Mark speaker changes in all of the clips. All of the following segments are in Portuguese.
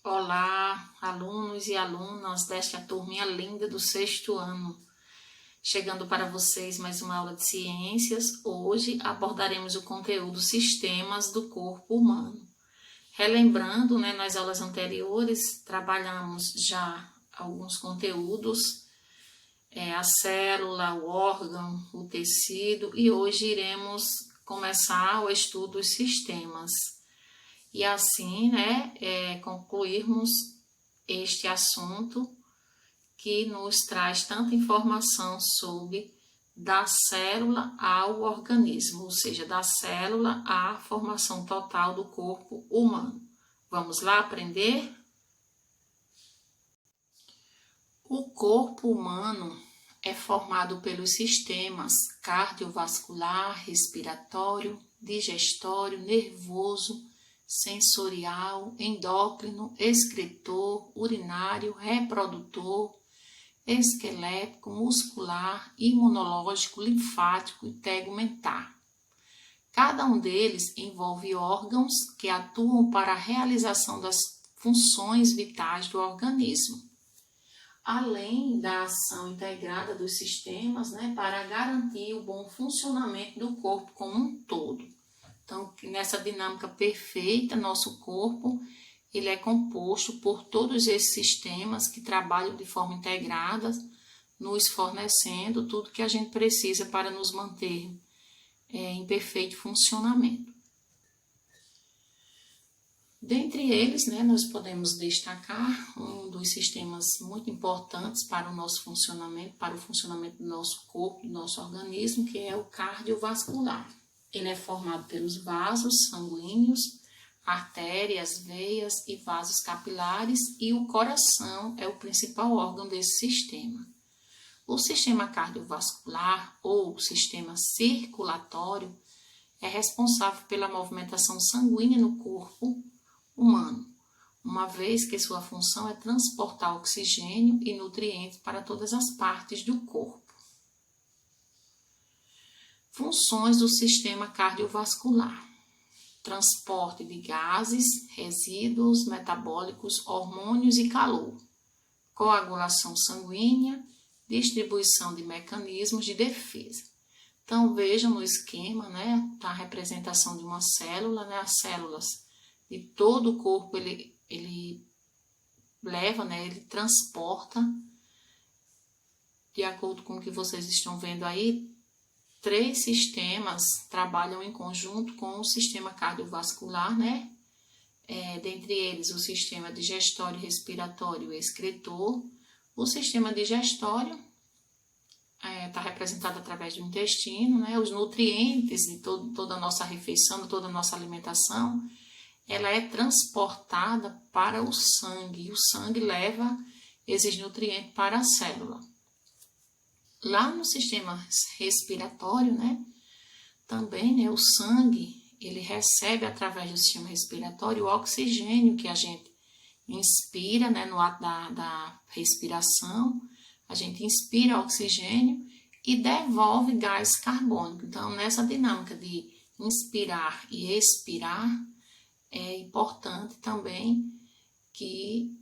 Speaker 1: Olá, alunos e alunas desta turminha linda do 6º ano. Chegando para vocês mais uma aula de ciências. Hoje abordaremos o conteúdo sistemas do corpo humano. Relembrando, nas aulas anteriores, trabalhamos já alguns conteúdos, a célula, o órgão, o tecido, e hoje iremos começar o estudo dos sistemas. E assim, concluirmos este assunto que nos traz tanta informação sobre da célula ao organismo, ou seja, da célula à formação total do corpo humano. Vamos lá aprender? O corpo humano é formado pelos sistemas cardiovascular, respiratório, digestório, nervoso, sensorial, endócrino, excretor, urinário, reprodutor, esquelético, muscular, imunológico, linfático e tegumentar. Cada um deles envolve órgãos que atuam para a realização das funções vitais do organismo, além da ação integrada dos sistemas, para garantir o bom funcionamento do corpo como um todo. Então, nessa dinâmica perfeita, nosso corpo ele é composto por todos esses sistemas que trabalham de forma integrada, nos fornecendo tudo que a gente precisa para nos manter em perfeito funcionamento. Dentre eles, nós podemos destacar um dos sistemas muito importantes para o nosso funcionamento, para o funcionamento do nosso corpo, do nosso organismo, que é o cardiovascular. Ele é formado pelos vasos sanguíneos, artérias, veias e vasos capilares, e o coração é o principal órgão desse sistema. O sistema cardiovascular, ou sistema circulatório, é responsável pela movimentação sanguínea no corpo humano, uma vez que sua função é transportar oxigênio e nutrientes para todas as partes do corpo. Funções do sistema cardiovascular: transporte de gases, resíduos metabólicos, hormônios e calor, coagulação sanguínea, distribuição de mecanismos de defesa. Então, vejam no esquema, a representação de uma célula, as células de todo o corpo, ele leva, ele transporta, de acordo com o que vocês estão vendo aí, 3 sistemas trabalham em conjunto com o sistema cardiovascular, dentre eles o sistema digestório, respiratório e excretor. O sistema digestório está representado através do intestino, os nutrientes de toda a nossa refeição, toda a nossa alimentação, ela é transportada para o sangue, e o sangue leva esses nutrientes para a célula. Lá no sistema respiratório, também, o sangue, ele recebe através do sistema respiratório o oxigênio que a gente inspira, no ato da respiração, a gente inspira oxigênio e devolve gás carbônico. Então, nessa dinâmica de inspirar e expirar, é importante também que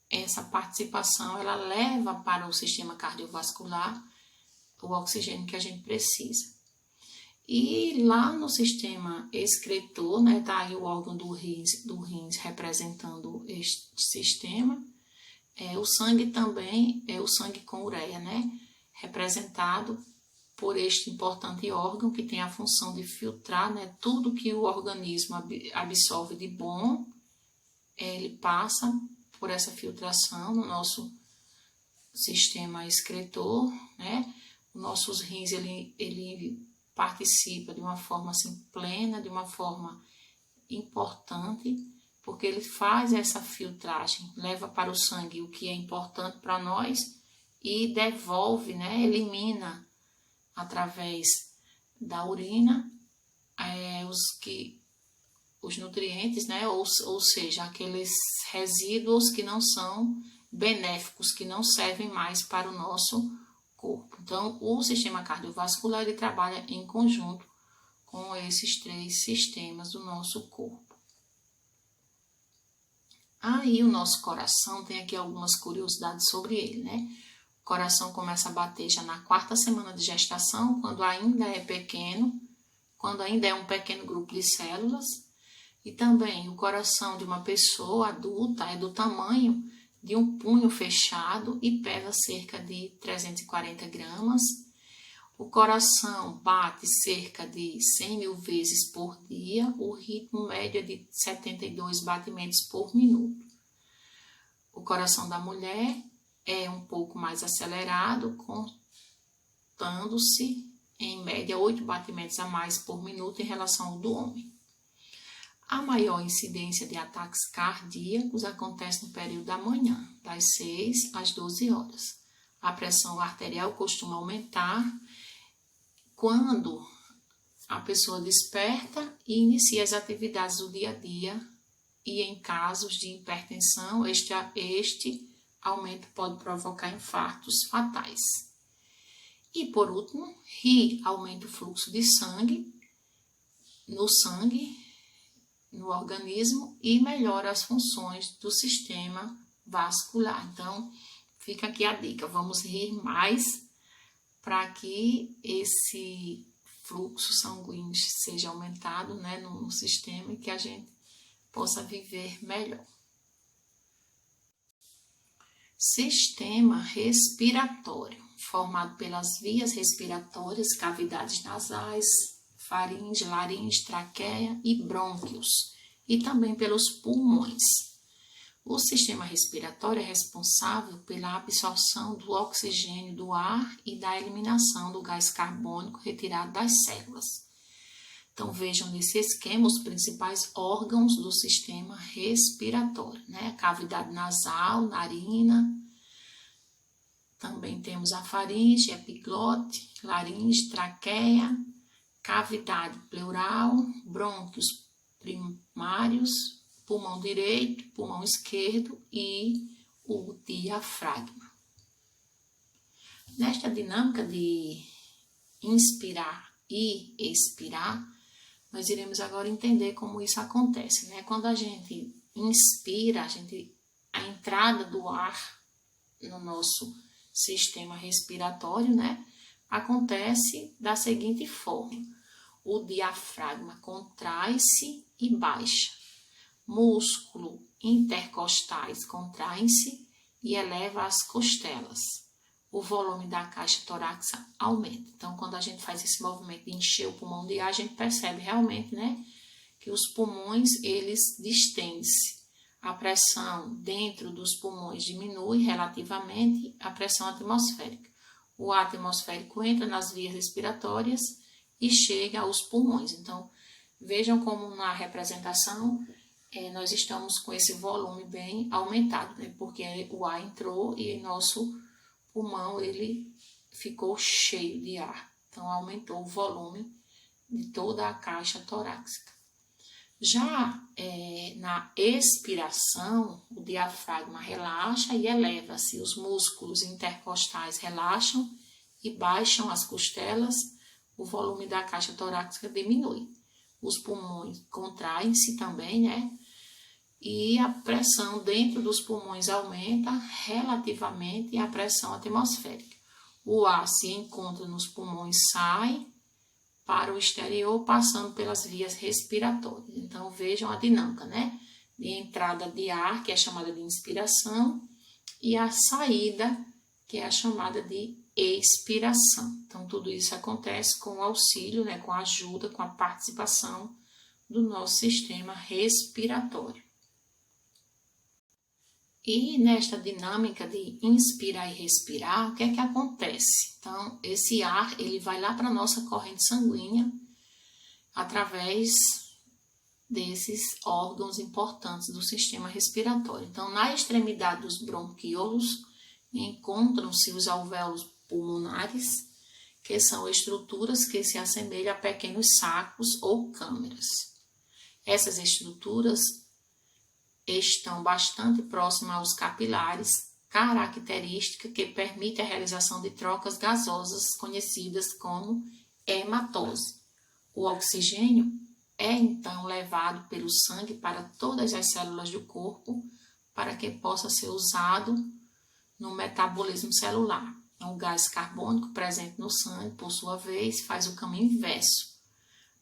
Speaker 1: essa participação, ela leva para o sistema cardiovascular o oxigênio que a gente precisa. E lá no sistema excretor, tá aí o órgão do rins representando este sistema. O sangue também é o sangue com ureia, representado por este importante órgão que tem a função de filtrar, tudo que o organismo absorve de bom, ele passa por essa filtração no nosso sistema excretor, Nossos rins, ele participa de uma forma assim plena, de uma forma importante, porque ele faz essa filtragem, leva para o sangue o que é importante para nós e devolve, elimina através da urina os nutrientes, ou seja, aqueles resíduos que não são benéficos, que não servem mais para o nosso corpo. Então, o sistema cardiovascular ele trabalha em conjunto com esses 3 sistemas do nosso corpo. Aí o nosso coração, tem aqui algumas curiosidades sobre ele, né? O coração começa a bater já na 4ª semana de gestação, quando ainda é pequeno, quando ainda é um pequeno grupo de células. E também o coração de uma pessoa adulta é do tamanho de um punho fechado e pesa cerca de 340 gramas. O coração bate cerca de 100 mil vezes por dia, o ritmo médio é de 72 batimentos por minuto. O coração da mulher é um pouco mais acelerado, contando-se em média 8 batimentos a mais por minuto em relação ao do homem. A maior incidência de ataques cardíacos acontece no período da manhã, das 6 às 12 horas. A pressão arterial costuma aumentar quando a pessoa desperta e inicia as atividades do dia a dia, e em casos de hipertensão, este aumento pode provocar infartos fatais. E por último, rir aumenta o fluxo de sangue no organismo e melhora as funções do sistema vascular. Então, fica aqui a dica, vamos rir mais para que esse fluxo sanguíneo seja aumentado, né, no sistema, e que a gente possa viver melhor. Sistema respiratório, formado pelas vias respiratórias, cavidades nasais, faringe, laringe, traqueia e brônquios, e também pelos pulmões. O sistema respiratório é responsável pela absorção do oxigênio do ar e da eliminação do gás carbônico retirado das células. Então, vejam nesse esquema os principais órgãos do sistema respiratório, né? Cavidade nasal, narina, também temos a faringe, epiglote, laringe, traqueia, cavidade pleural, brônquios primários, pulmão direito, pulmão esquerdo e o diafragma. Nesta dinâmica de inspirar e expirar, nós iremos agora entender como isso acontece, né? Quando a gente inspira, a entrada do ar no nosso sistema respiratório, né, acontece da seguinte forma: o diafragma contrai-se e baixa, músculo intercostais contraem-se e eleva as costelas. O volume da caixa torácica aumenta. Então, quando a gente faz esse movimento de encher o pulmão de ar, a gente percebe realmente, né, que os pulmões, eles distendem-se. A pressão dentro dos pulmões diminui relativamente à pressão atmosférica. O ar atmosférico entra nas vias respiratórias e chega aos pulmões. Então, vejam como na representação nós estamos com esse volume bem aumentado, né, porque o ar entrou e nosso pulmão ele ficou cheio de ar. Então, aumentou o volume de toda a caixa torácica. Já na expiração, o diafragma relaxa e eleva-se, os músculos intercostais relaxam e baixam as costelas, o volume da caixa torácica diminui. Os pulmões contraem-se também, né? E a pressão dentro dos pulmões aumenta relativamente à pressão atmosférica. O ar se encontra nos pulmões, sai para o exterior, passando pelas vias respiratórias. Então, vejam a dinâmica, né? De entrada de ar, que é chamada de inspiração, e a saída, que é a chamada de expiração. Então, tudo isso acontece com o auxílio, né? Com a ajuda, com a participação do nosso sistema respiratório. E nesta dinâmica de inspirar e respirar, o que é que acontece? Então, esse ar, ele vai lá para a nossa corrente sanguínea através desses órgãos importantes do sistema respiratório. Então, na extremidade dos bronquíolos, encontram-se os alvéolos pulmonares, que são estruturas que se assemelham a pequenos sacos ou câmeras. Essas estruturas estão bastante próximas aos capilares, característica que permite a realização de trocas gasosas conhecidas como hematose. O oxigênio é então levado pelo sangue para todas as células do corpo, para que possa ser usado no metabolismo celular. Então, o gás carbônico presente no sangue, por sua vez, faz o caminho inverso,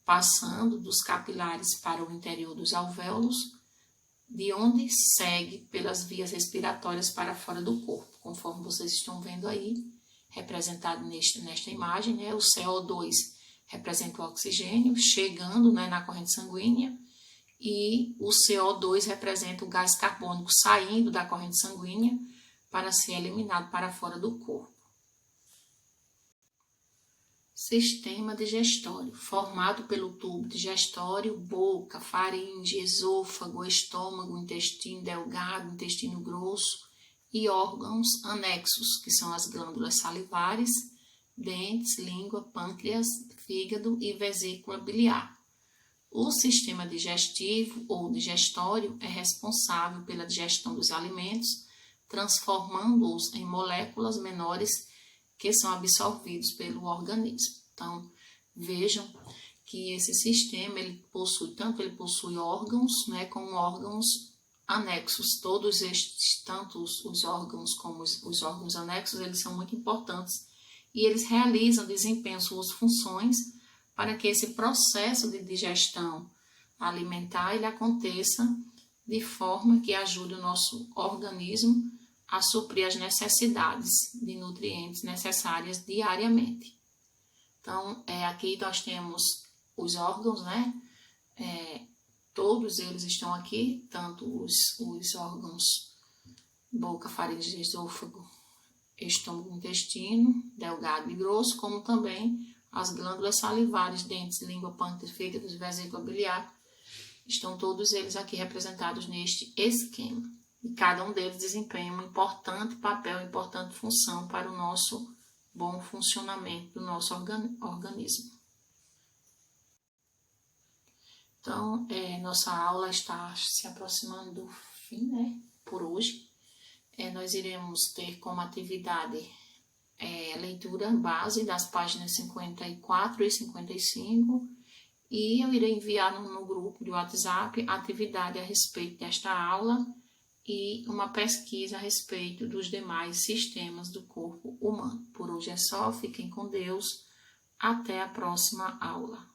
Speaker 1: passando dos capilares para o interior dos alvéolos, de onde segue pelas vias respiratórias para fora do corpo, conforme vocês estão vendo aí, representado nesta imagem, né? O CO2 representa o oxigênio chegando, né, na corrente sanguínea, e o CO2 representa o gás carbônico saindo da corrente sanguínea para ser eliminado para fora do corpo. Sistema digestório, formado pelo tubo digestório, boca, faringe, esôfago, estômago, intestino delgado, intestino grosso e órgãos anexos, que são as glândulas salivares, dentes, língua, pâncreas, fígado e vesícula biliar. O sistema digestivo ou digestório é responsável pela digestão dos alimentos, transformando-os em moléculas menores que são absorvidos pelo organismo. Então, vejam que esse sistema, ele possui órgãos, né, como órgãos anexos. Todos estes, tanto os órgãos como os órgãos anexos, eles são muito importantes e eles desempenham suas funções para que esse processo de digestão alimentar ele aconteça de forma que ajude o nosso organismo a suprir as necessidades de nutrientes necessárias diariamente. Então, aqui nós temos os órgãos, né? Todos eles estão aqui, tanto os órgãos boca, faringe, esôfago, estômago, intestino, delgado e grosso, como também as glândulas salivares, dentes, língua, pâncreas, fígado, vesícula biliar. Estão todos eles aqui representados neste esquema. E cada um deles desempenha um importante papel, uma importante função para o nosso bom funcionamento do nosso organismo. Então, nossa aula está se aproximando do fim, né, por hoje. Nós iremos ter como atividade leitura base das páginas 54 e 55, e eu irei enviar no grupo de WhatsApp a atividade a respeito desta aula e uma pesquisa a respeito dos demais sistemas do corpo humano. Por hoje é só, fiquem com Deus, até a próxima aula.